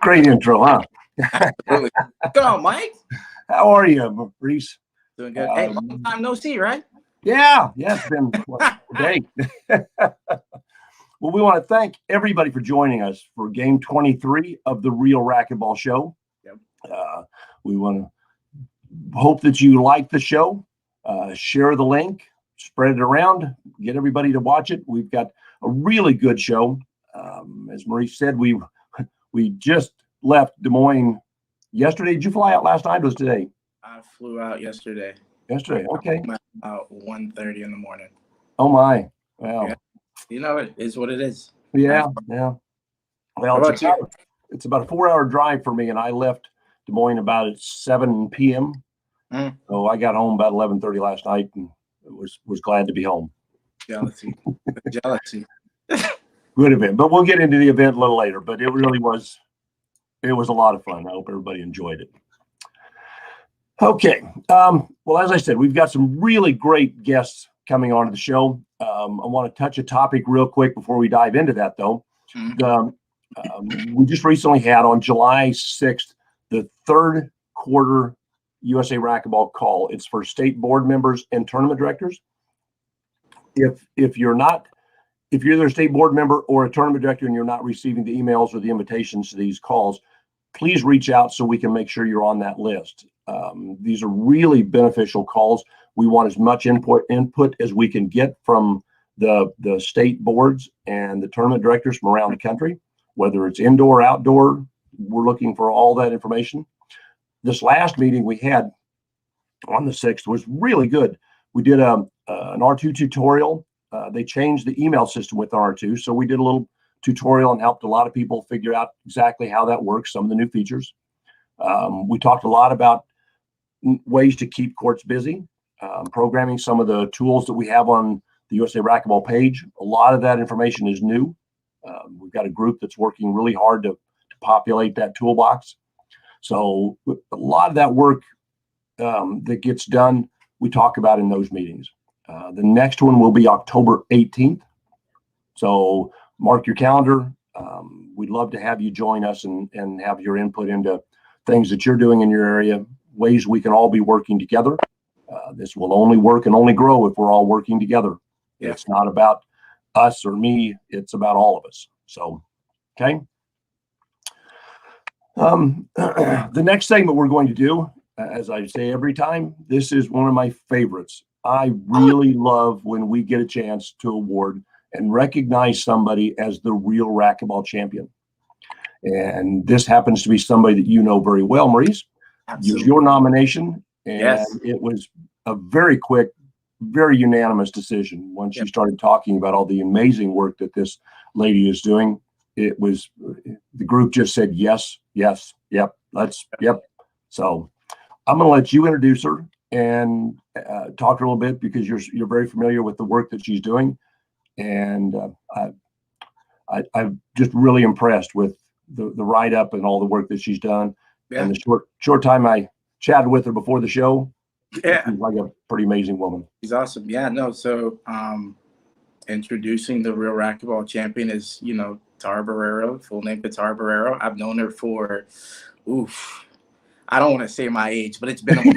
Great intro, huh? Absolutely. Good on, Mike. How are you, Maurice? Doing good. Hey, long time no see, right? Yeah, it's been a day. Well, we want to thank everybody for joining us for Game 23 of the Real Racquetball Show. Yep. We want to hope that you like the show. Share the link, spread it around, get everybody to watch it. We've got a really good show. As Maurice said, we just left Des Moines yesterday. Did you fly out last night or was it today? I flew out yesterday. Yesterday, okay. About 1:30 in the morning. Oh my! Wow. Yeah. You know, it is what it is. Yeah. Well, it's about a 4-hour drive for me, and I left Des Moines about at 7 p.m. So I got home about 11:30 last night, and was glad to be home. Jealousy. Jealousy. Good event, but we'll get into the event a little later. But it really was. It was a lot of fun. I hope everybody enjoyed it. Okay. Well, as I said, we've got some really great guests coming on to the show. I want to touch a topic real quick before we dive into that, though. We just recently had on July 6th the third quarter USA Racquetball call. It's for state board members and tournament directors. If you're either a state board member or a tournament director and you're not receiving the emails or the invitations to these calls, please reach out so we can make sure you're on that list. These are really beneficial calls. We want as much input as we can get from the state boards and the tournament directors from around the country, whether it's indoor, outdoor. We're looking for all that information. This last meeting we had on the 6th was really good. We did an R2 tutorial. They changed the email system with R2, so we did a little tutorial and helped a lot of people figure out exactly how that works, some of the new features. We talked a lot about ways to keep courts busy, programming some of the tools that we have on the USA Racquetball page. A lot of that information is new. We've got a group that's working really hard to populate that toolbox. So a lot of that work that gets done, we talk about in those meetings. The next one will be October 18th. So mark your calendar. We'd love to have you join us and have your input into things that you're doing in your area, ways we can all be working together. This will only work and only grow if we're all working together. Yeah. It's not about us or me. It's about all of us. So, okay. The next segment we're going to do, as I say every time, this is one of my favorites. I really love when we get a chance to award and recognize somebody as the real racquetball champion. And this happens to be somebody that you know very well, Maurice. Absolutely. It was your nomination, and It was a very quick, very unanimous decision. Once you started talking about all the amazing work that this lady is doing, it was the group just said yes, yep. So I'm going to let you introduce her and talk to her a little bit because you're very familiar with the work that she's doing, and I'm just really impressed with the write-up and all the work that she's done. Yeah. And the short time I chatted with her before the show, she's like a pretty amazing woman. She's awesome. Yeah, no. So introducing the real racquetball champion is, Katara Borrero, full name Katara Borrero. I've known her for, I don't want to say my age, but it's been a while.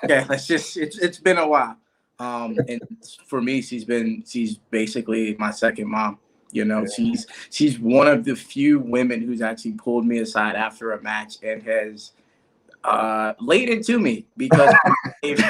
Okay, it's been a while. And for me, she's basically my second mom. She's one of the few women who's actually pulled me aside after a match and has laid into me because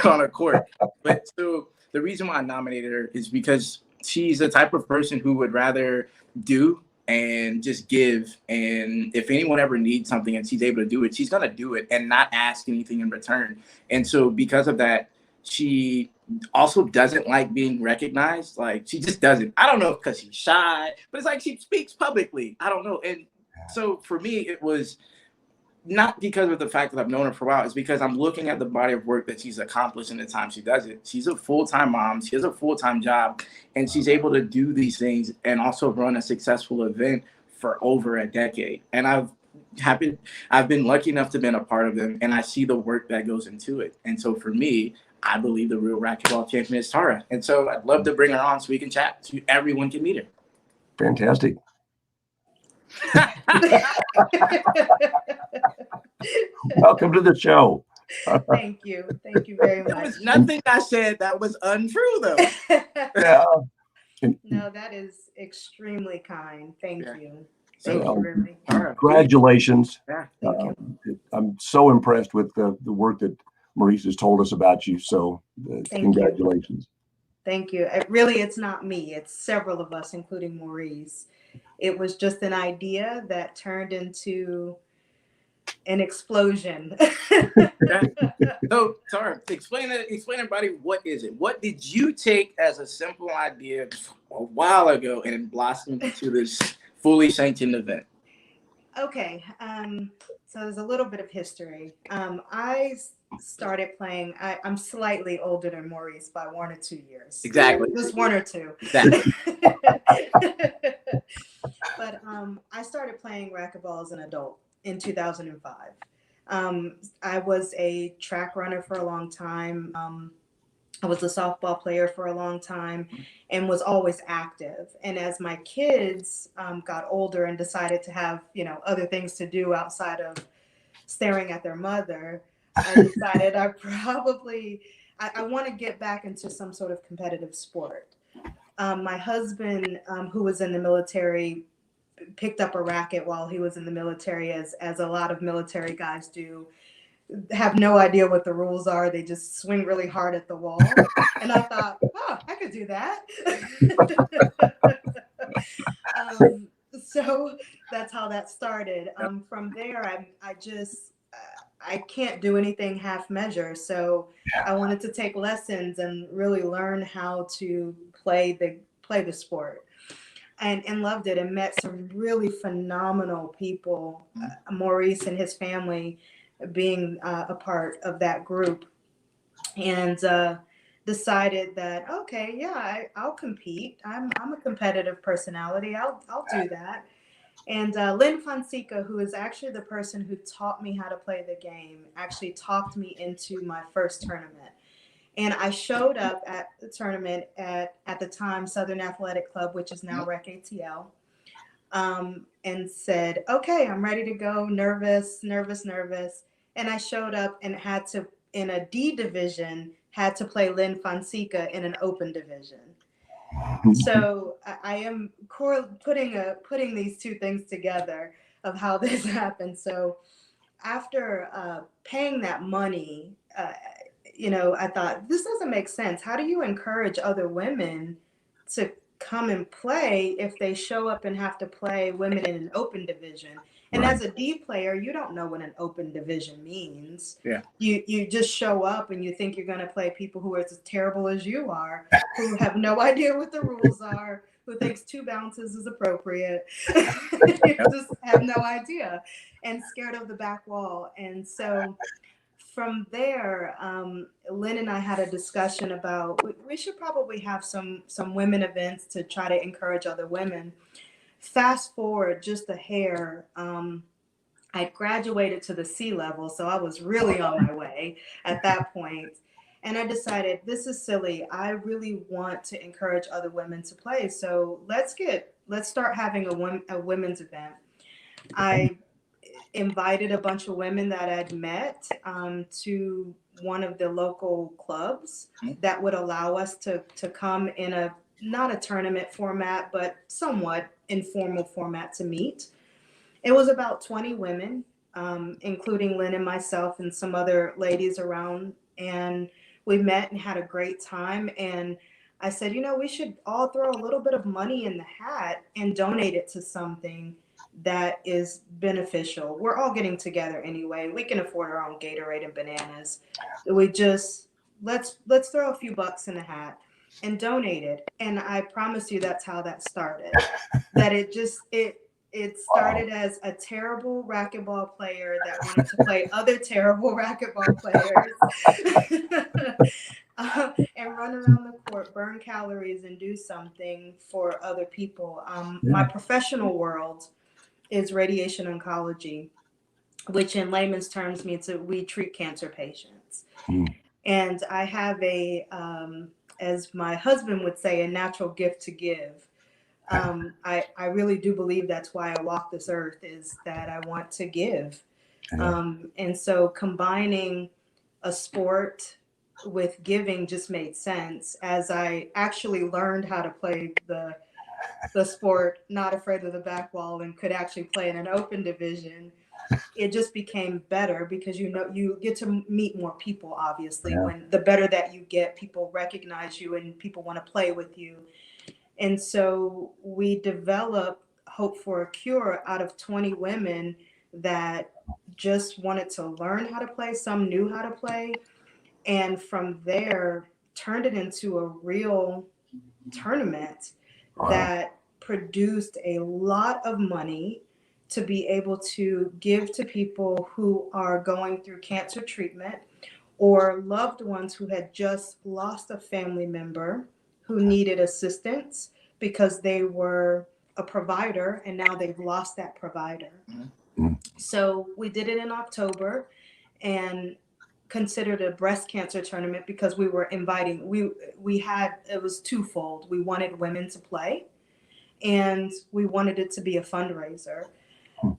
on a court. But so the reason why I nominated her is because she's the type of person who would rather do and just give. And if anyone ever needs something and she's able to do it, she's going to do it and not ask anything in return. And so because of that, she also doesn't like being recognized. Like, she just doesn't. I don't know if because she's shy, but it's like she speaks publicly. I don't know. And so for me, it was not because of the fact that I've known her for a while. It's because I'm looking at the body of work that she's accomplished in the time she does it. She's a full-time mom. She has a full-time job, and she's able to do these things and also run a successful event for over a decade. And I've been lucky enough to be a part of them, and I see the work that goes into it. And so for me, I believe the real racquetball champion is Tara. And so I'd love to bring her on so we can chat, so everyone can meet her. Fantastic. Welcome to the show. Thank you. Thank you very There much. was nothing I said that was untrue, though. Yeah. No, that is extremely kind. Thank Yeah. you. So, Thank you, really. Congratulations. Yeah. Thank you. I'm so impressed with the work that Maurice has told us about you. So congratulations. Thank you. It's not me. It's several of us, including Maurice. It was just an idea that turned into an explosion. So, Tara, explain everybody, what is it? What did you take as a simple idea a while ago and blossomed into this fully sanctioned event? Okay. So there's a little bit of history. I started playing. I'm slightly older than Maurice by 1 or 2 years. Exactly. Just 1 or 2. Exactly. But I started playing racquetball as an adult in 2005. I was a track runner for a long time. I was a softball player for a long time and was always active. And as my kids got older and decided to have, other things to do outside of staring at their mother, I decided I want to get back into some sort of competitive sport. My husband, who was in the military, picked up a racket while he was in the military, as a lot of military guys do. Have no idea what the rules are. They just swing really hard at the wall. And I thought, oh, I could do that. So that's how that started. From there, I can't do anything half measure. So I wanted to take lessons and really learn how to play the sport. And loved it, and met some really phenomenal people. Maurice and his family being a part of that group, and decided that, okay, yeah, I'll compete. I'm a competitive personality. I'll do that. And Lynn Fonseca, who is actually the person who taught me how to play the game, actually talked me into my first tournament. And I showed up at the tournament at the time Southern Athletic Club, which is now Racquetball, and said, okay, I'm ready to go. Nervous. And I showed up and had to, in a D division, had to play Lynn Fonseca in an open division. So I am putting these two things together of how this happened. So after paying that money, I thought, this doesn't make sense. How do you encourage other women to come and play if they show up and have to play women in an open division? And Right. as a D player, you don't know what an open division means. Yeah. You just show up and you think you're going to play people who are as terrible as you are, who have no idea what the rules are, who thinks 2 bounces is appropriate. You just have no idea and scared of the back wall. And so from there, Lynn and I had a discussion about we should probably have some women events to try to encourage other women. Fast forward just a hair, I graduated to the C level, so I was really on my way at that point. And I decided, this is silly. I really want to encourage other women to play. So let's start having a women's event. I invited a bunch of women that I'd met to one of the local clubs that would allow us to come in not a tournament format, but somewhat informal format to meet. It was about 20 women, including Lynn and myself and some other ladies around. And we met and had a great time. And I said, we should all throw a little bit of money in the hat and donate it to something that is beneficial. We're all getting together anyway. We can afford our own Gatorade and bananas. We just, let's throw a few bucks in the hat and donate it. And I promise you that's how that started. That it started as a terrible racquetball player that wanted to play other terrible racquetball players and run around the court, burn calories, and do something for other people. My professional world is radiation oncology, which in layman's terms means that we treat cancer patients. And I have as my husband would say, a natural gift to give. I really do believe that's why I walk this earth, is that I want to give. And so combining a sport with giving just made sense as I actually learned how to play the sport, not afraid of the back wall, and could actually play in an open division. It just became better because you get to meet more people. Obviously, when the better that you get, people recognize you and people want to play with you. And so we developed Hope for a Cure out of 20 women that just wanted to learn how to play. Some knew how to play, and from there turned it into a real tournament that produced a lot of money to be able to give to people who are going through cancer treatment or loved ones who had just lost a family member who needed assistance because they were a provider and now they've lost that provider. So we did it in October and considered a breast cancer tournament because we were inviting, we had, it was twofold. We wanted women to play and we wanted it to be a fundraiser.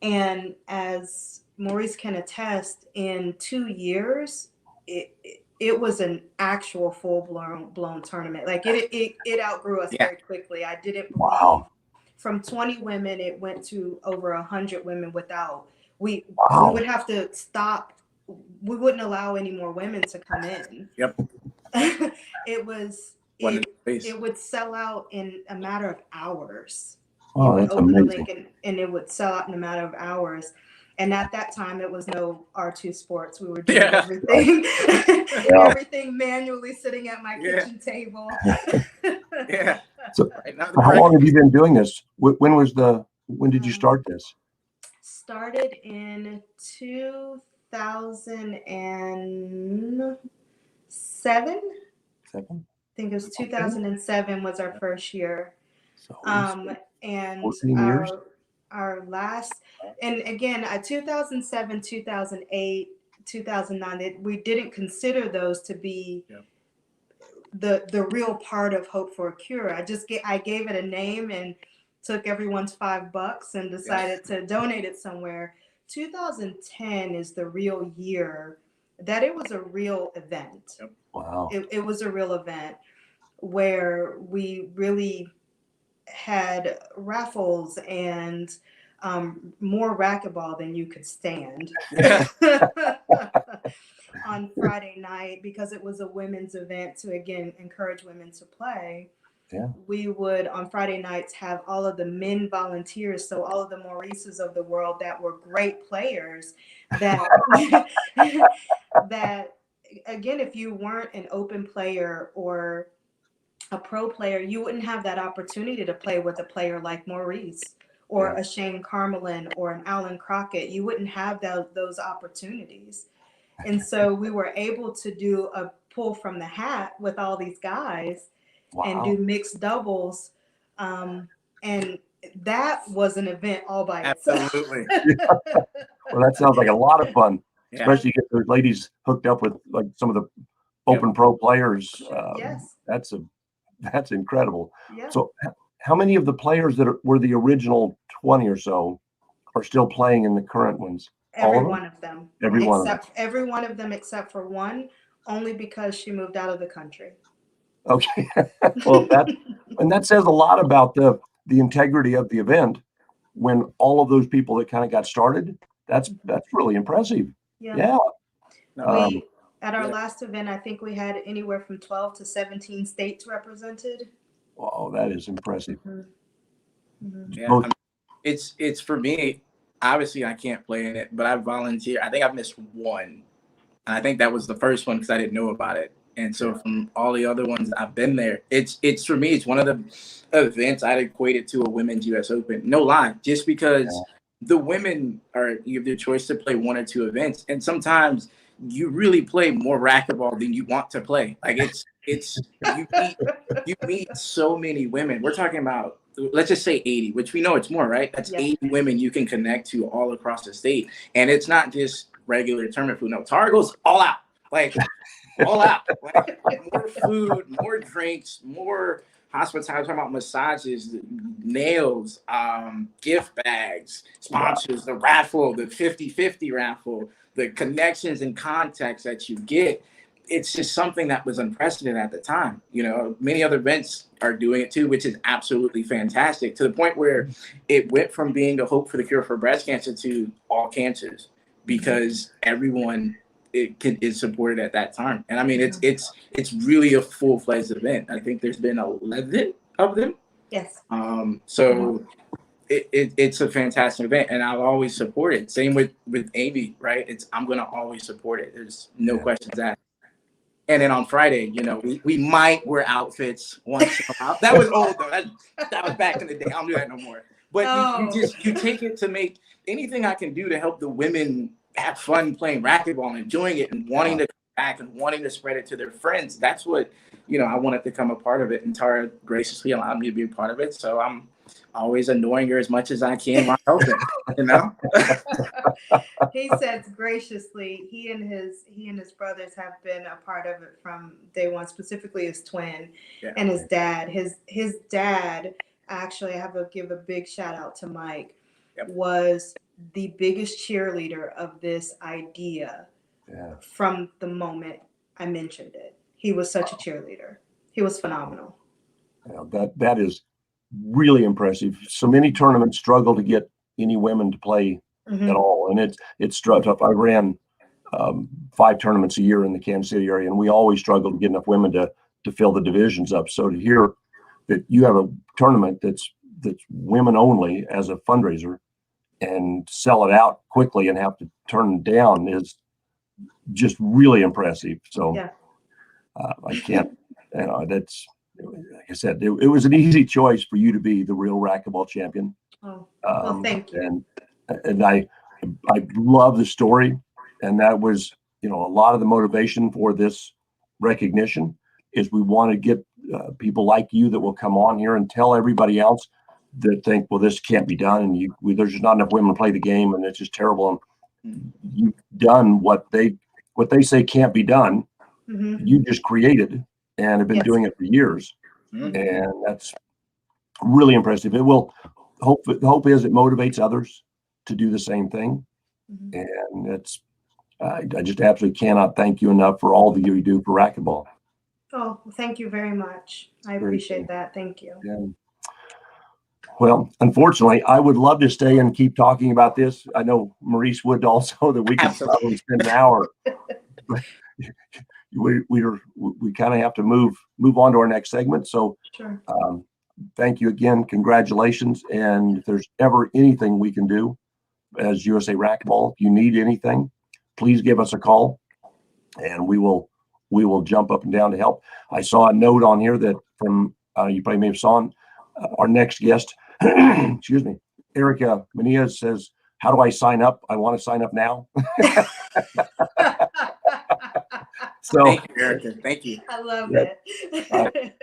And as Maurice can attest, in 2 years, it was an actual full-blown tournament. Like it outgrew us very quickly. I didn't believe from 20 women, it went to over 100 women without, we would have to stop. We wouldn't allow any more women to come in. It would sell out in a matter of hours. You would open the link and it would sell out in a matter of hours. And at that time, it was no R2 Sports. We were doing everything, everything manually, sitting at my kitchen table. So how long have you been doing this? When did you start this? Started in 2007. I think it was 2007 was our first year. And 14 years? Our last, and again, 2007, 2008, 2009, we didn't consider those to be the real part of Hope for a Cure. I gave it a name and took everyone's $5 and decided to donate it somewhere. 2010 is the real year that it was a real event. Wow. It was a real event where we really had raffles and more racquetball than you could stand on Friday night because it was a women's event to, again, encourage women to play. We would on Friday nights have all of the men volunteers, so all of the Maurices of the world that were great players that that again, if you weren't an open player or a pro player, you wouldn't have that opportunity to play with a player like Maurice or a Shane Carmelin or an Alan Crockett. You wouldn't have those opportunities. And so we were able to do a pull from the hat with all these guys and do mixed doubles. And that was an event all by itself. Absolutely. Well, that sounds like a lot of fun, especially get those ladies hooked up with like some of the open pro players. That's incredible. So how many of the players that were the original 20 or so are still playing in the current ones? Every one of them. Every one of them except for one, only because she moved out of the country. Okay. Well, that says a lot about the integrity of the event when all of those people that kind of got started. That's really impressive. At our last event, I think we had anywhere from 12 to 17 states represented. Wow, that is impressive. It's for me. Obviously, I can't play in it, but I volunteer. I think I've missed one, and I think that was the first one because I didn't know about it. And so from all the other ones, I've been there. It's for me. It's one of the events I'd equate it to a women's U.S. Open. No lie, just because the women you have the choice to play one or two events, and sometimes you really play more racquetball than you want to play. Like you meet so many women. We're talking about, let's just say 80, which we know it's more, right? That's 80 women you can connect to all across the state. And it's not just regular tournament food. No, Tara goes all out, like all out. Like, more food, more drinks, more hospitality, talking about massages, nails, gift bags, sponsors, the raffle, the 50-50 raffle, the connections and contacts that you get. It's just something that was unprecedented at the time. You know, many other events are doing it too, which is absolutely fantastic, to the point where it went from being a hope for the cure for breast cancer to all cancers, because everyone is supported at that time. And I mean, it's really a full-fledged event. I think there's been 11 of them. Yes. So it's a fantastic event, and I'll always support it. Same with Amy, right? I'm going to always support it. There's no questions asked. And then on Friday, you know, we might wear outfits once in a while. That was old though. That was back in the day. I don't do that no more. But you take it to make anything I can do to help the women have fun playing racquetball and enjoying it and wanting to come back and wanting to spread it to their friends. That's what, you know, I wanted to become a part of it. And Tara graciously allowed me to be a part of it. So I'm always annoying her as much as I can while helping, you know? He says graciously, he and his brothers have been a part of it from day one, specifically his twin and his dad. His dad, actually, I have to give a big shout out to Mike, was the biggest cheerleader of this idea from the moment I mentioned it. He was such a cheerleader. He was phenomenal. That is really impressive. So many tournaments struggle to get any women to play at all, and it's tough. I ran 5 tournaments a year in the Kansas City area, and we always struggle to get enough women to fill the divisions up. So to hear that you have a tournament that's women only as a fundraiser and sell it out quickly and have to turn down is just really impressive. So I can't, you know, that's, like I said, it was an easy choice for you to be the real racquetball champion. Well, thank you. And I love the story, and that was, you know, a lot of the motivation for this recognition is we want to get people like you that will come on here and tell everybody else that think, well, this can't be done, and there's just not enough women to play the game, and it's just terrible. And you've done what they say can't be done. You just created and have been doing it for years, and that's really impressive. It will the hope is it motivates others to do the same thing, and it's I just absolutely cannot thank you enough for all that you do for racquetball. Oh, thank you very much. I appreciate that. Thank you. Yeah. Well, unfortunately, I would love to stay and keep talking about this. I know Maurice would also, that we could probably spend an hour. But we kind of have to move on to our next segment. So thank you again. Congratulations. And if there's ever anything we can do as USA Racquetball, if you need anything, please give us a call and we will jump up and down to help. I saw a note on here that from, you probably may have saw our next guest, excuse me, Erika Manilla says, how do I sign up? I want to sign up now. So thank you, Erika. Thank you. I love it.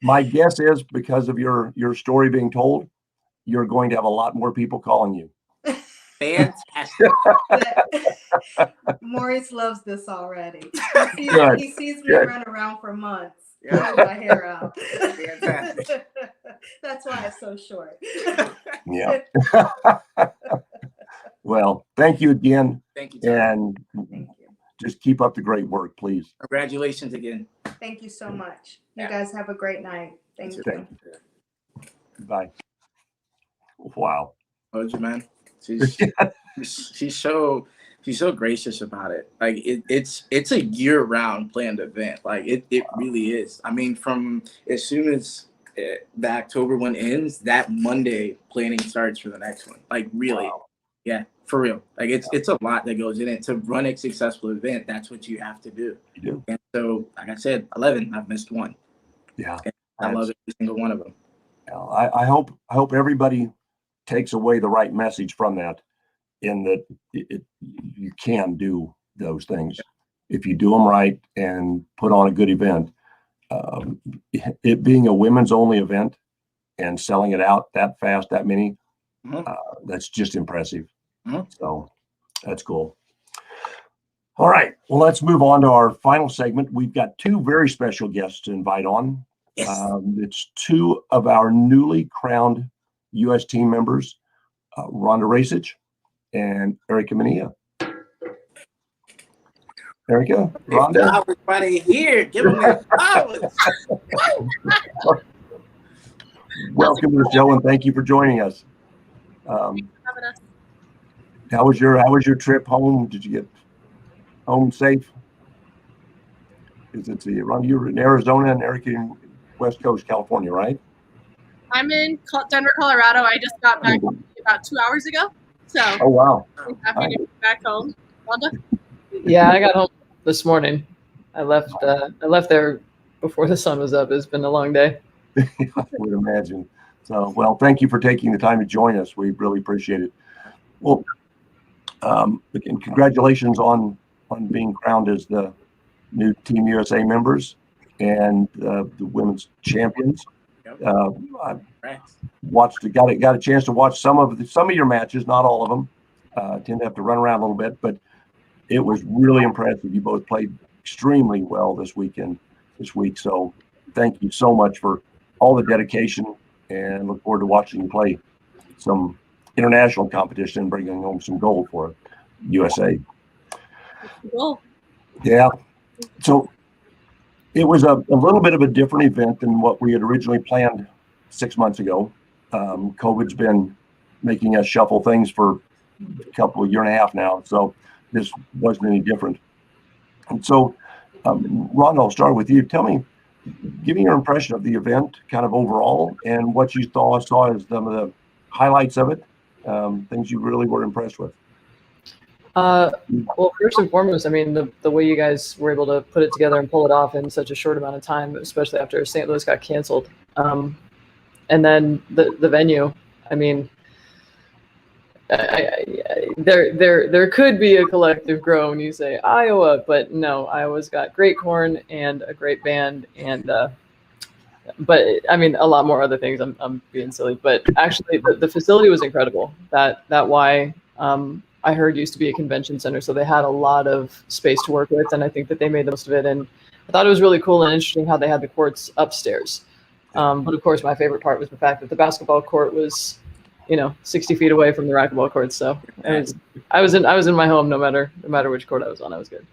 My guess is because of your story being told, you're going to have a lot more people calling you. Fantastic. Maurice loves this already. He sees me run around for months. Pulling my hair out. Fantastic. That's why it's so short. Yeah. Well, thank you again. Thank you, Tom. And thank you. Just keep up the great work, please. Congratulations again. Thank you so much. You guys have a great night. Thank you. Thank you. Bye. Wow. Oh, man. She's so gracious about it. Like it's a year-round planned event. Like it really is. I mean, from as soon as the October one ends, that Monday planning starts for the next one. Like really, yeah, for real. Like it's a lot that goes in it to run a successful event. That's what you have to do. You do. And so, like I said, 11. I've missed one. Yeah, and I love every single one of them. I hope everybody takes away the right message from that, in that you can do those things if you do them right and put on a good event. It being a women's only event and selling it out that fast, that many, that's just impressive. So that's cool. All right, well, let's move on to our final segment. We've got 2 very special guests to invite on. Yes. It's two of our newly crowned U.S. team members, Rhonda Racich and Erika Manilla. Erika, Rhonda. Everybody here, give them their flowers. Welcome to the show, and thank you for joining us. How was your trip home? Did you get home safe? Is it Rhonda? You're in Arizona and Erika in West Coast, California, right? I'm in Denver, Colorado. I just got back about 2 hours ago. So Oh wow! I'm happy to be back home. Rhonda? Yeah, I got home this morning. I left there before the sun was up. It's been a long day. I would imagine. So, well, thank you for taking the time to join us. We really appreciate it. Well, again, congratulations on being crowned as the new Team USA members and the women's champions. I got a chance to watch some of your matches, not all of them. Tend to have to run around a little bit, but it was really impressive. You both played extremely well this week. So thank you so much for all the dedication, and look forward to watching you play some international competition and bringing home some gold for USA. Cool. Yeah. So it was a little bit of a different event than what we had originally planned 6 months ago. COVID's been making us shuffle things for a year and a half now. So this wasn't any different. And so, Rhonda, I'll start with you. Give me your impression of the event kind of overall and what you saw as some of the highlights of it, things you really were impressed with. Well, first and foremost, I mean, the way you guys were able to put it together and pull it off in such a short amount of time, especially after St. Louis got canceled. And then the venue, I mean, there could be a collective groan. You say Iowa, but no, Iowa's got great corn and a great band, and but I mean a lot more other things. I'm being silly, but actually the facility was incredible. That Y I heard used to be a convention center, so they had a lot of space to work with, and I think that they made the most of it. And I thought it was really cool and interesting how they had the courts upstairs. But of course, my favorite part was the fact that the basketball court was 60 feet away from the racquetball courts. So I was in my home no matter which court I was on. I was good.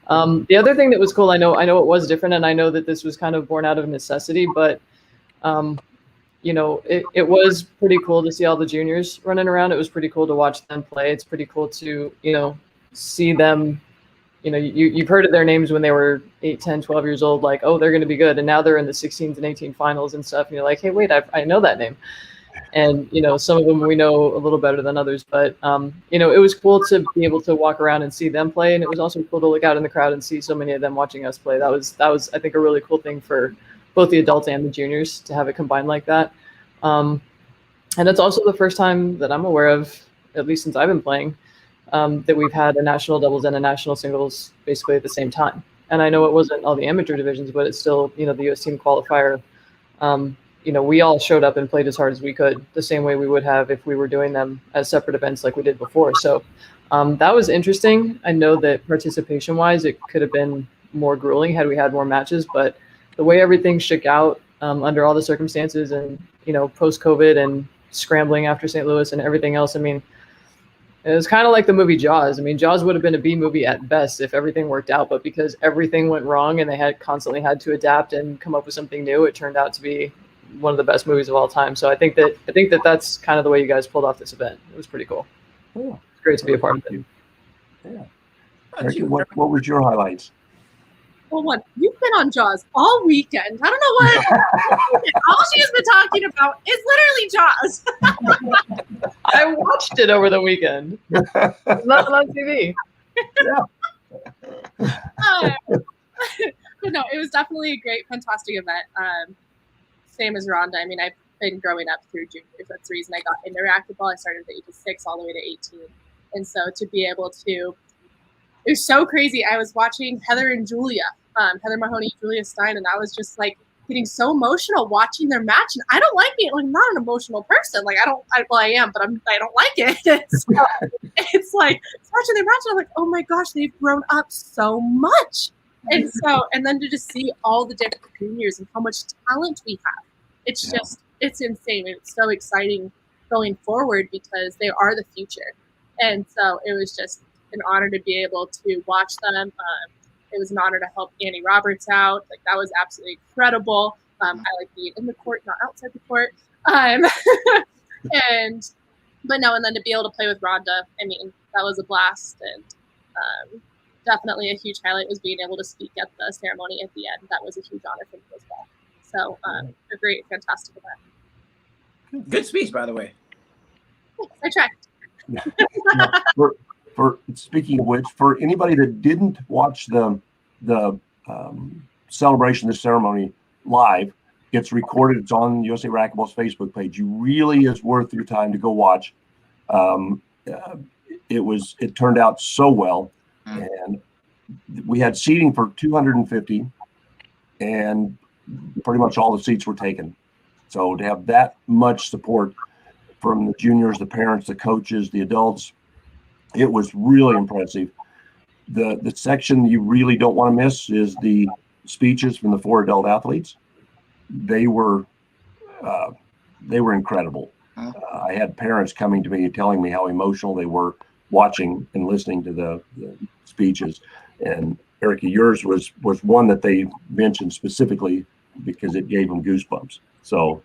The other thing that was cool, I know it was different, and I know that this was kind of born out of necessity, but it was pretty cool to see all the juniors running around. It was pretty cool to watch them play. It's pretty cool to see them. You've heard of their names when they were 8, 10, 12 years old, like, oh, they're going to be good, and now they're in the 16s and 18 finals and stuff, and you're like, hey, wait, I know that name. And, some of them we know a little better than others, but, it was cool to be able to walk around and see them play. And it was also cool to look out in the crowd and see so many of them watching us play. That was, I think, a really cool thing for both the adults and the juniors to have it combined like that. And it's also the first time that I'm aware of, at least since I've been playing, that we've had a national doubles and a national singles basically at the same time. And I know it wasn't all the amateur divisions, but it's still, the U.S. team qualifier. We all showed up and played as hard as we could, the same way we would have if we were doing them as separate events like we did before. So that was interesting. I know that participation-wise, it could have been more grueling had we had more matches, but the way everything shook out under all the circumstances and, post-COVID and scrambling after St. Louis and everything else, I mean, it was kind of like the movie Jaws. I mean, Jaws would have been a B movie at best if everything worked out, but because everything went wrong and they had constantly had to adapt and come up with something new, it turned out to be one of the best movies of all time. So I think that that's kind of the way you guys pulled off this event. It was pretty cool. Cool. It's great to be a part of it. Yeah. Erika, what was your highlights? Well, you've been on Jaws all weekend. I don't know what. All she's been talking about is literally Jaws. I watched it over the weekend. It's not on TV. But no, it was definitely a great, fantastic event. Same as Rhonda. I mean, I've been growing up through juniors. That's the reason I got into racquetball. I started at the age of 6 all the way to 18. And so to be able to, it was so crazy. I was watching Heather and Julia, Heather Mahoney, Julia Stein, and I was just like getting so emotional watching their match. And I don't like being like not an emotional person. Like I am, but I don't like it. It's like watching their match and I'm like, oh my gosh, they've grown up so much. And then to just see all the different juniors and how much talent we have, it's just, it's insane. It's so exciting going forward because they are the future. And so it was just an honor to be able to watch them. It was an honor to help Annie Roberts out. Like, that was absolutely incredible. I like being in the court, not outside the court. But then to be able to play with Rhonda, I mean, that was a blast. And definitely a huge highlight was being able to speak at the ceremony at the end. That was a huge honor for me as well. So a great, fantastic event. Good speech, by the way. I tried. Now, for speaking of which, for anybody that didn't watch the celebration, the ceremony live, it's recorded. It's on USA Racquetball's Facebook page. You really is worth your time to go watch. It turned out so well, and we had seating for 250, and pretty much all the seats were taken. So to have that much support from the juniors, the parents, the coaches, the adults, it was really impressive. The section you really don't want to miss is the speeches from the 4 adult athletes. They were incredible. I had parents coming to me telling me how emotional they were watching and listening to the speeches. And Erika, yours was one that they mentioned specifically because it gave them goosebumps. So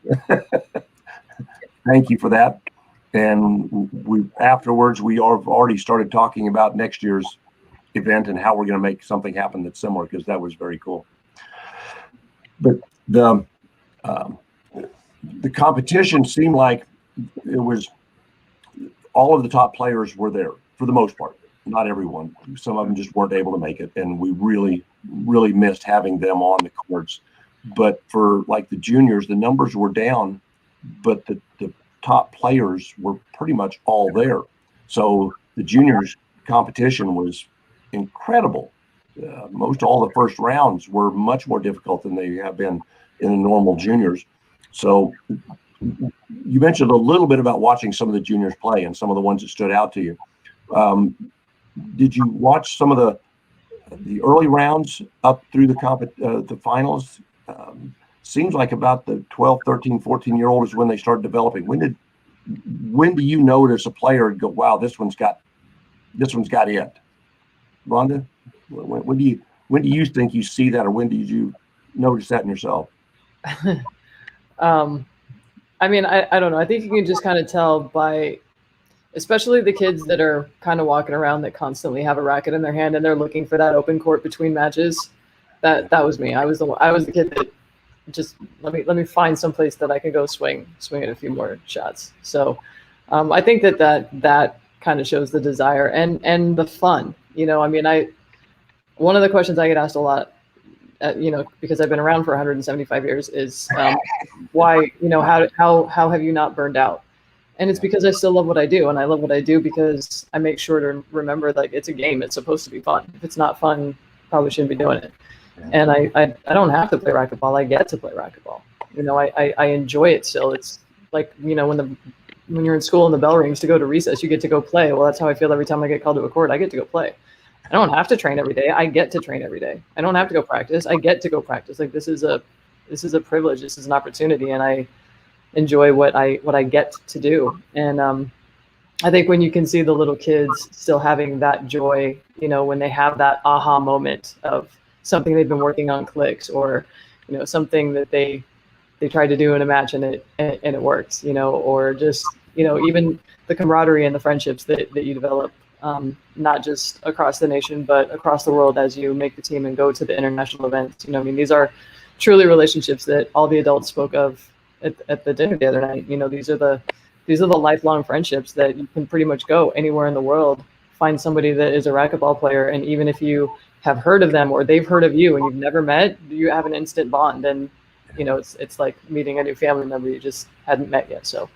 thank you for that. And afterwards, we have already started talking about next year's event and how we're going to make something happen that's similar, because that was very cool. But the competition seemed like it was all of the top players were there for the most part. Not everyone. Some of them just weren't able to make it, and we really, really missed having them on the courts. But for like the juniors, the numbers were down, but the top players were pretty much all there. So the juniors competition was incredible. Most all the first rounds were much more difficult than they have been in the normal juniors. So you mentioned a little bit about watching some of the juniors play and some of the ones that stood out to you. Did you watch some of the early rounds up through the finals? Seems like about the 12, 13, 14-year-old is when they start developing. When do you notice a player and go, wow, this one's got it? Rhonda, when do you think you see that, or when did you notice that in yourself? I mean, I don't know. I think you can just kind of tell by, especially the kids that are kind of walking around that constantly have a racket in their hand and they're looking for that open court between matches. That was me. I was the kid that just let me find some place that I can go swing at a few more shots. So I think that kind of shows the desire and the fun. You know, I mean, one of the questions I get asked a lot, because I've been around for 175 years, is why, how have you not burned out? And it's because I still love what I do, and I love what I do because I make sure to remember, like, it's a game. It's supposed to be fun. If it's not fun, probably shouldn't be doing it. And I don't have to play racquetball. I get to play racquetball. I enjoy it still. It's like, when you're in school and the bell rings to go to recess, you get to go play. Well, that's how I feel every time I get called to a court. I get to go play. I don't have to train every day. I get to train every day. I don't have to go practice. I get to go practice. Like, this is a privilege. This is an opportunity, and I enjoy what I get to do. And I think when you can see the little kids still having that joy, when they have that aha moment of something they've been working on clicks, or something that they tried to do in a match and it works, or just even the camaraderie and the friendships that you develop, not just across the nation but across the world as you make the team and go to the international events. These are truly relationships that all the adults spoke of at the dinner the other night. These are the lifelong friendships that you can pretty much go anywhere in the world, find somebody that is a racquetball player, and even if you have heard of them or they've heard of you and you've never met, you have an instant bond. And it's like meeting a new family member you just hadn't met yet. So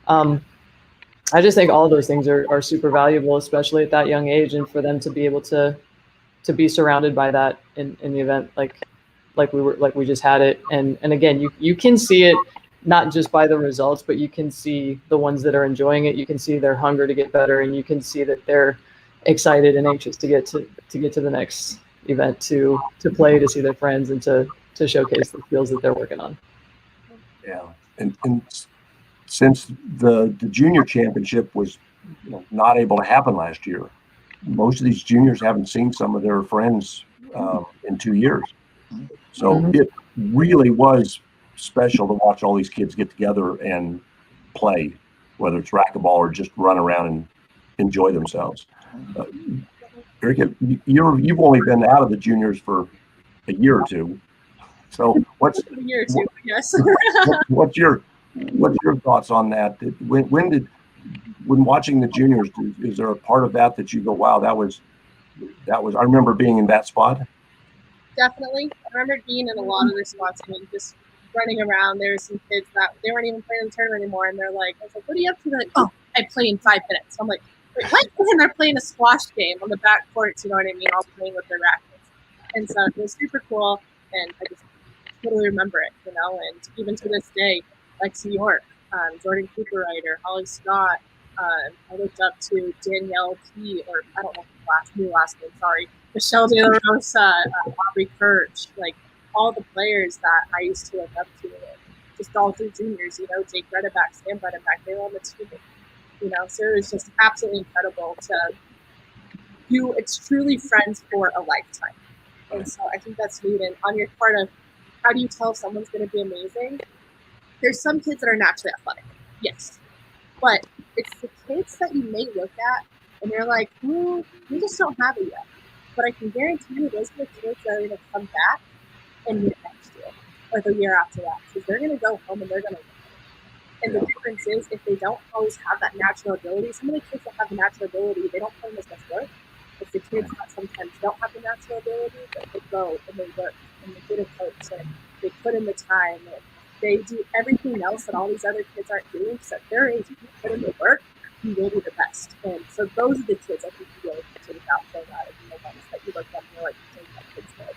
I just think all of those things are super valuable, especially at that young age, and for them to be able to be surrounded by that in the event like we just had it. And again, you can see it not just by the results, but you can see the ones that are enjoying it. You can see their hunger to get better, and you can see that they're excited and anxious to get to the next event to play, to see their friends, and to showcase the skills that they're working on. Yeah, and since the junior championship was not able to happen last year, most of these juniors haven't seen some of their friends in 2 years. So it really was special to watch all these kids get together and play, whether it's racquetball or just run around and enjoy themselves. Erika, you've only been out of the juniors for a year or two. So what's a year or two, yes. what's your thoughts on that? When watching the juniors, is there a part of that you go, wow, that was I remember being in that spot? Definitely. I remember being in a lot of their spots and just running around. There were some kids that they weren't even playing in the tournament anymore, and they're like, I was like, what are you up to? They're like, oh, I play in 5 minutes. I'm like, wait, what? And they're playing a squash game on the back courts, you know what I mean, all playing with their rackets. And so it was super cool, and I just totally remember it, and even to this day, Lexi York, Jordan Cooper Ryder, Holly Scott, I looked up to Danielle P, or I don't know her last name, sorry, Michelle De La Rosa, Aubrey Kirch, like all the players that I used to look up to, just all through juniors, Jake Redeback, Sam Redeback, they were on the team, so it was just absolutely incredible it's truly friends for a lifetime. And so I think that's neat. And on your part of how do you tell if someone's going to be amazing? There's some kids that are naturally athletic, yes. But it's the kids that you may look at and you're like, you just don't have it yet. But I can guarantee you those are the kids that are going to come back and next year or the year after that. Because they're going to go home and they're going to win. And the difference is if they don't always have that natural ability, some of the kids that have the natural ability, they don't put in as much work. It's the kids that sometimes don't have the natural ability, but they go and they work and they get a coach and they put in the time and they do everything else that all these other kids aren't doing. So at their age, if you put in the work, you will be the best. And so those are the kids I think you really think about so that the ones that you look at and you're like, that kid's good.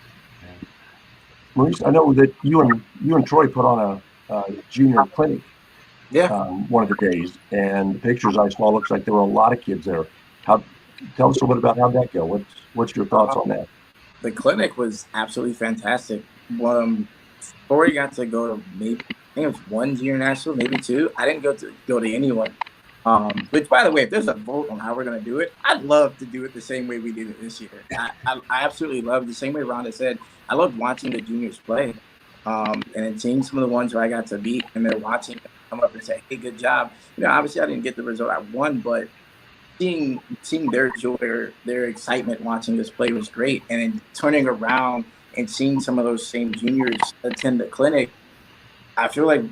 Maurice, I know that you and Troy put on a junior clinic. Yeah. One of the days, and the pictures I saw looks like there were a lot of kids there. Tell us a little bit about how'd that go. What's your thoughts on that? The clinic was absolutely fantastic. Troy got to go to maybe I think it was 1 junior national, maybe 2. I didn't go to anyone. Which, by the way, if there's a vote on how we're going to do it, I'd love to do it the same way we did it this year. I absolutely love the same way Rhonda said. I loved watching the juniors play, and then seeing some of the ones where I got to beat, and they're watching them come up and say, "Hey, good job." Obviously I didn't get the result I won, but seeing their joy, their excitement watching this play was great, and then turning around and seeing some of those same juniors attend the clinic, I feel like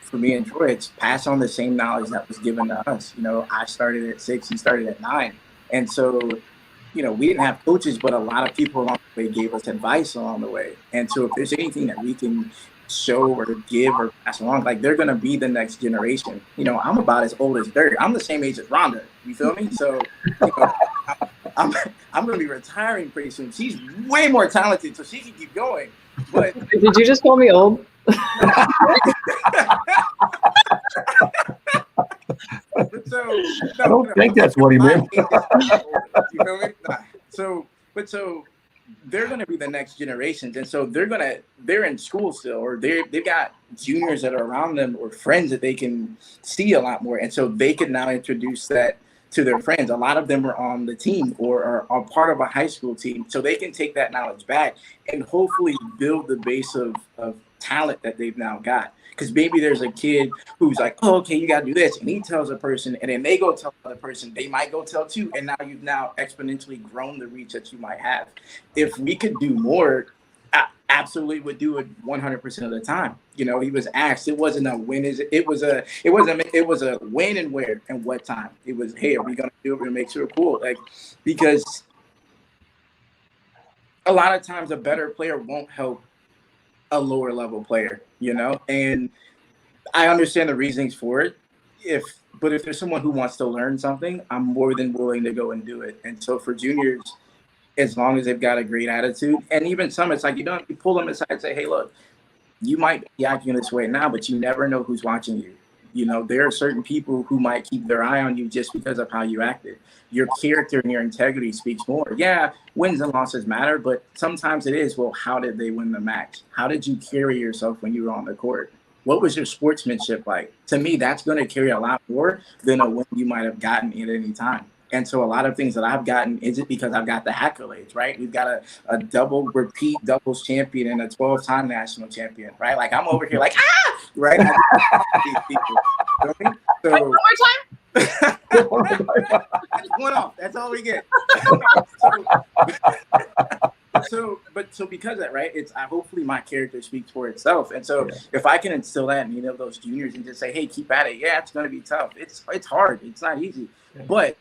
for me and Troy, it's pass on the same knowledge that was given to us. I started at 6, he started at 9. And so, we didn't have coaches, but a lot of people along the way gave us advice along the way. And so if there's anything that we can show or give or pass along, like they're going to be the next generation. I'm about as old as dirt. I'm the same age as Rhonda. You feel me? So I'm going to be retiring pretty soon. She's way more talented, so she can keep going. But did you just call me old? I don't think that's what he meant. You feel me? So they're going to be the next generations, and so they're in school still, or they've got juniors that are around them or friends that they can see a lot more, and so they can now introduce that to their friends. A lot of them are on the team or are part of a high school team, so they can take that knowledge back and hopefully build the base of talent that they've now got. Because maybe there's a kid who's like, oh, okay, you got to do this. And he tells a person, and then they go tell another person. They might go tell 2. And now you've exponentially grown the reach that you might have. If we could do more, I absolutely would do it 100% of the time. He was asked. It wasn't a when is it. It was a when and where and what time. It was, hey, are we going to do it? We're going to make sure it's cool. Because a lot of times a better player won't help a lower level player, and I understand the reasonings for it. But if there's someone who wants to learn something, I'm more than willing to go and do it. And so for juniors, as long as they've got a great attitude, and even some, it's like you pull them aside and say, hey, look, you might be acting this way now, but you never know who's watching you. You know, there are certain people who might keep their eye on you just because of how you acted. Your character and your integrity speaks more. Yeah, wins and losses matter, but sometimes it is, well, how did they win the match? How did you carry yourself when you were on the court? What was your sportsmanship like? To me, that's going to carry a lot more than a win you might have gotten at any time. And so a lot of things that I've gotten isn't because I've got the accolades, right? We've got a double repeat doubles champion and a 12-time national champion, right? Like I'm over here like, right? These people. You know what I mean? So, Wait, one more time. That's one off. That's all we get. So because of that, right? It's hopefully my character speaks for itself. And so if I can instill that in any of those juniors and just say, hey, keep at it. Yeah, it's going to be tough. It's hard. It's not easy. But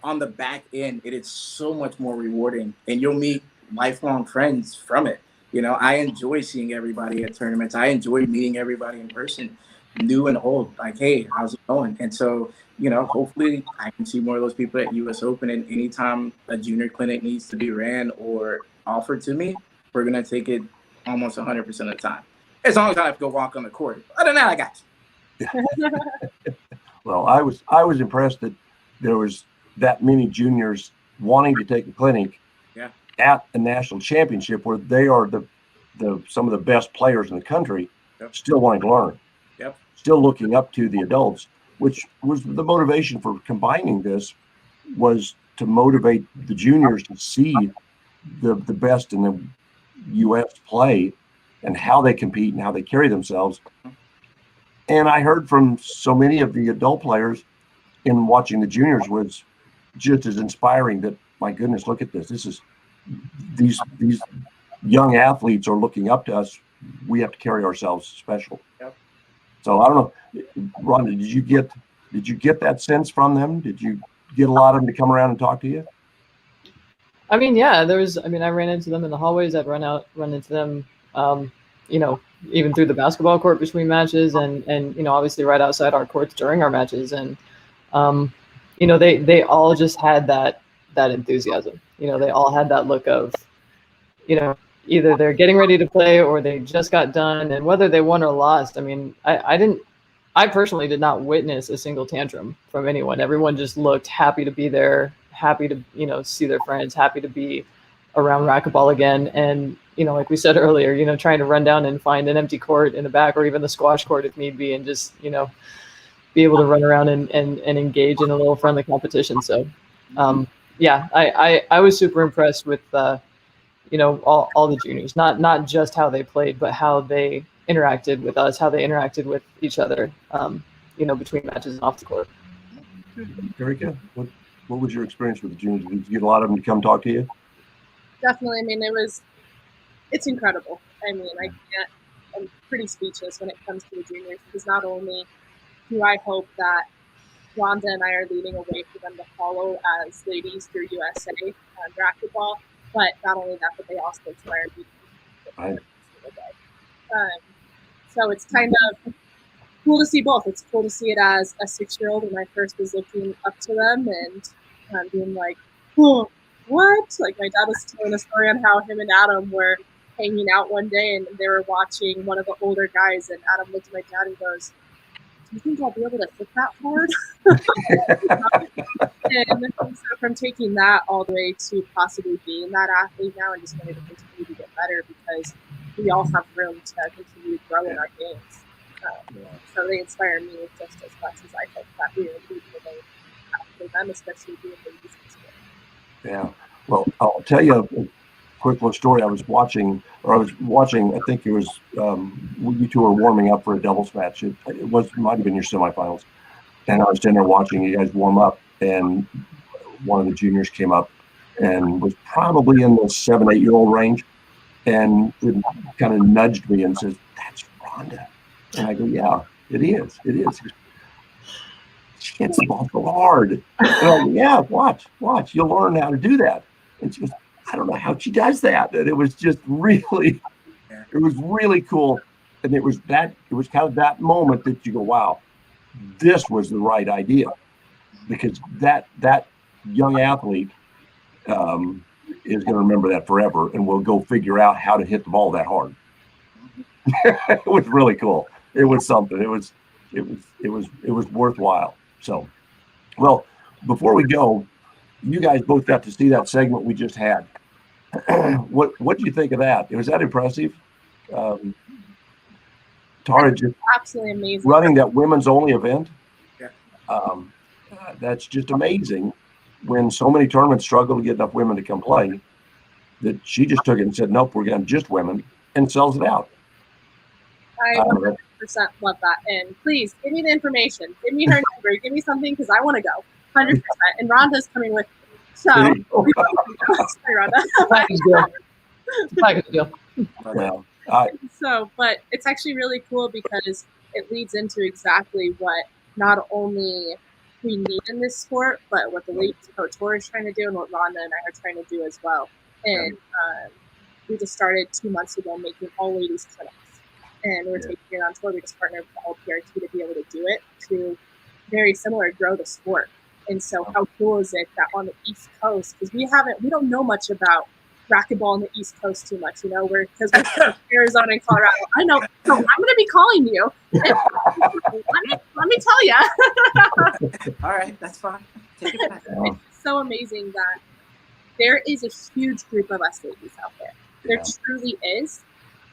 on the back end, it is so much more rewarding, and you'll meet lifelong friends from it. You know, I enjoy seeing everybody at tournaments. I enjoy meeting everybody in person, new and old. Like, hey, how's it going? And so, you know, hopefully I can see more of those people at US Open. And anytime a junior clinic needs to be ran or offered to me, we're going to take it almost 100% of the time. As long as I have to go walk on the court. Other than that, I got you. Well, I was impressed that there was that many juniors wanting to take a clinic at a national championship where they are the some of the best players in the country, still wanting to learn, still looking up to the adults, which was the motivation for combining this, was to motivate the juniors to see the best in the U.S. play and how they compete and how they carry themselves. And I heard from so many of the adult players in watching the juniors was just as inspiring that, my goodness, look at this. This is these young athletes are looking up to us. We have to carry ourselves special. So I don't know, Rhonda, did you get that sense from them? Did you get a lot of them to come around and talk to you? I mean, yeah, I ran into them in the hallways. I'd run into them, you know, even through the basketball court between matches, and you know, obviously right outside our courts during our matches. And you know, they all just had that enthusiasm. You know, they all had that look of, you know, either they're getting ready to play or they just got done. And whether they won or lost, I mean, I personally did not witness a single tantrum from anyone. Everyone just looked happy to be there, happy to, you know, see their friends, happy to be around racquetball again. And, you know, like we said earlier, you know, trying to run down and find an empty court in the back or even the squash court if need be, and just, you know, be able to run around and engage in a little friendly competition. So, yeah, I was super impressed with, you know, all the juniors, not just how they played, but how they interacted with us, how they interacted with each other, you know, between matches and off the court. Erika, what was your experience with the juniors? Did you get a lot of them to come talk to you? Definitely. I mean, it's incredible. I mean, I'm pretty speechless when it comes to the juniors, because not only do I hope that Rhonda and I are leading a way for them to follow as ladies through USA racquetball, but not only that, but they also inspire me. So it's kind of cool to see both. It's cool to see it as a 6-year-old when I first was looking up to them and being like, oh, what? Like, my dad was telling a story on how him and Adam were hanging out one day and they were watching one of the older guys, and Adam looked at my dad and goes, do you think I'll be able to hit that hard? And so from taking that all the way to possibly being that athlete now and just wanting to continue to get better, because we all have room to continue to grow in our games. So they inspire me just as much as I hope that we are leading the way for them, especially being ladies in sport. Yeah. Well, I'll tell you a quick little story. I was watching, I think it was, you two were warming up for a doubles match. It might have been your semifinals. And I was standing there watching you guys warm up, and one of the juniors came up and was probably in the 7-8-year-old range, and it kind of nudged me and says, "That's Rhonda." And I go, "Yeah, it is. It is." She hits the ball so hard. And I go, "Yeah, watch. You'll learn how to do that." And she goes, "I don't know how she does that." And it was just really, it was really cool. And it was kind of that moment that you go, wow, this was the right idea. Because that young athlete is going to remember that forever, and will go figure out how to hit the ball that hard. It was really cool. It was something. It was it was worthwhile. So, well, before we go, you guys both got to see that segment we just had. What do you think of that? Was that impressive? Tara just Absolutely amazing. running that women's only event. Yeah. That's just amazing. When so many tournaments struggle to get enough women to come play, that she just took it and said, "Nope, we're going just women," and sells it out. I 100% love that. And please give me the information. Give me her number. Give me something because I want to go. 100%. And Rhonda's coming with. So, sorry, Rhonda. Package deal. Package deal. Well, So, but it's actually really cool because it leads into exactly what not only we need in this sport, but what the Ladies Pro Tour is trying to do and what Rhonda and I are trying to do as well. And we just started 2 months ago making all ladies clinics. And we're taking it on tour. We just partnered with LPRT to be able to do it to very similar grow the sport. And so how cool is it that on the East Coast, because we don't know much about racquetball on the East Coast too much, because we're from Arizona and Colorado. I know, so I'm going to be calling you. Let me tell you. All right, that's fine. Take it back. It's so amazing that there is a huge group of us ladies out there. There truly is,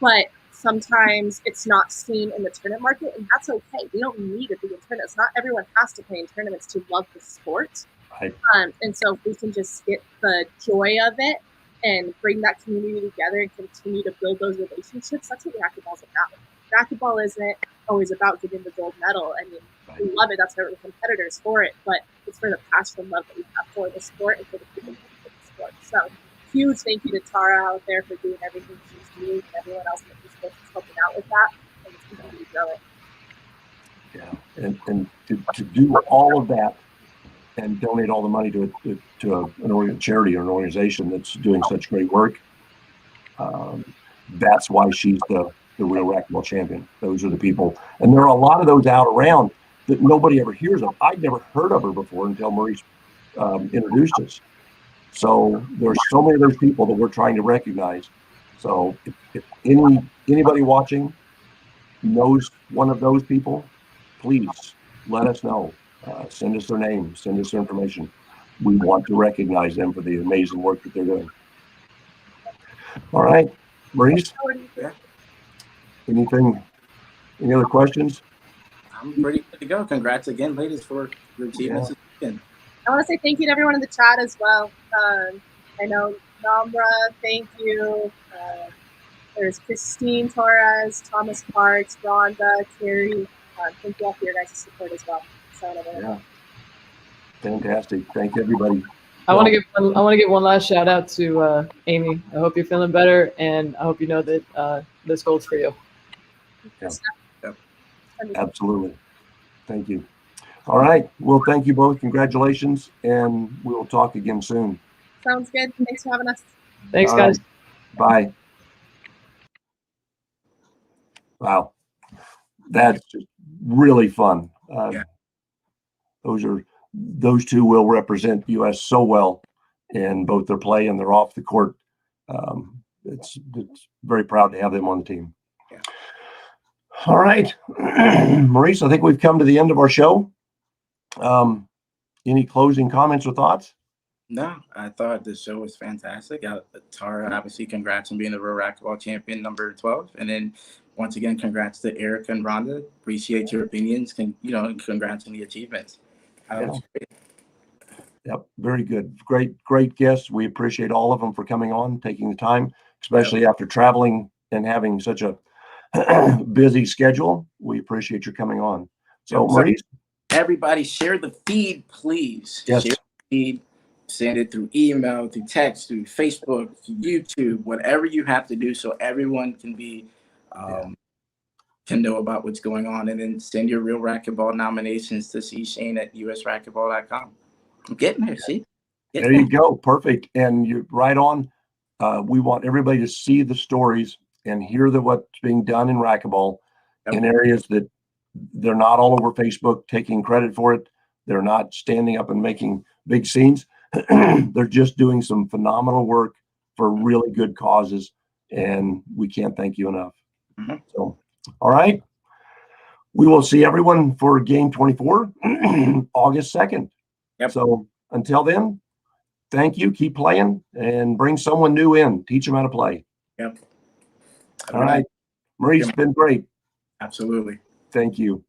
but sometimes it's not seen in the tournament market, and that's okay. We don't need it to be in tournaments. Not everyone has to play in tournaments to love the sport. Right. And so if we can just get the joy of it and bring that community together and continue to build those relationships, that's what racquetball's about. Racquetball isn't always about getting the gold medal. I mean, we love it. That's why we're the competitors for it, but it's for the passion and love that we have for the sport and for the people who play the sport. So huge thank you to Tara out there for doing everything she's doing and everyone else in the sport is helping out with that, and it's continuing to grow it. Yeah, and to do all of that and donate all the money to an charity or an organization that's doing such great work, that's why she's the real racquetball champion. Those are the people, and there are a lot of those out around that nobody ever hears of. I'd never heard of her before until Maurice introduced us. So there's so many of those people that we're trying to recognize. So if anybody watching knows one of those people, please let us know. Send us their name, send us their information. We want to recognize them for the amazing work that they're doing. All right, Maurice, any other questions? I'm ready to go. Congrats again, ladies, for your achievements this weekend. I want to say thank you to everyone in the chat as well. I know Namra, thank you. There's Christine Torres, Thomas Parks, Rhonda, Carrie. Thank you all for your guys' support as well. Yeah, fantastic. Thank you, everybody. I want to give one last shout out to Amy. I hope you're feeling better, and I hope you know that this gold's for you. Yeah. Absolutely. Thank you. All right. Well, thank you both. Congratulations, and we'll talk again soon. Sounds good. Thanks for having us. Thanks, guys. Bye. Wow. That's just really fun. Those two will represent U.S. so well in both their play and their off the court. It's very proud to have them on the team. Yeah. All right, Maurice, I think we've come to the end of our show. Any closing comments or thoughts? No, I thought the show was fantastic. Tara, obviously, congrats on being the Real Racquetball champion, number 12. And then, once again, congrats to Erika and Rhonda. Appreciate your opinions. Congrats on the achievements. Yep, very good. Great guests. We appreciate all of them for coming on, taking the time, especially after traveling and having such a busy schedule. We appreciate your coming on. So, Maurice? Everybody, share the feed, please. Yes. Share the feed. Send it through email, through text, through Facebook, through YouTube, whatever you have to do so everyone can be can know about what's going on. And then send your Real Racquetball nominations to Shane at usracquetball.com. I'm getting there, see? There you go. Perfect. And you're right on. We want everybody to see the stories and hear what's being done in racquetball in areas that they're not all over Facebook taking credit for it. They're not standing up and making big scenes. They're just doing some phenomenal work for really good causes, and we can't thank you enough. So, all right. we will see everyone for game 24, August 2nd. Yep. So until then, thank you. Keep playing and bring someone new in. Teach them how to play. Yep. All right. Maurice, it's been great. Absolutely. Thank you.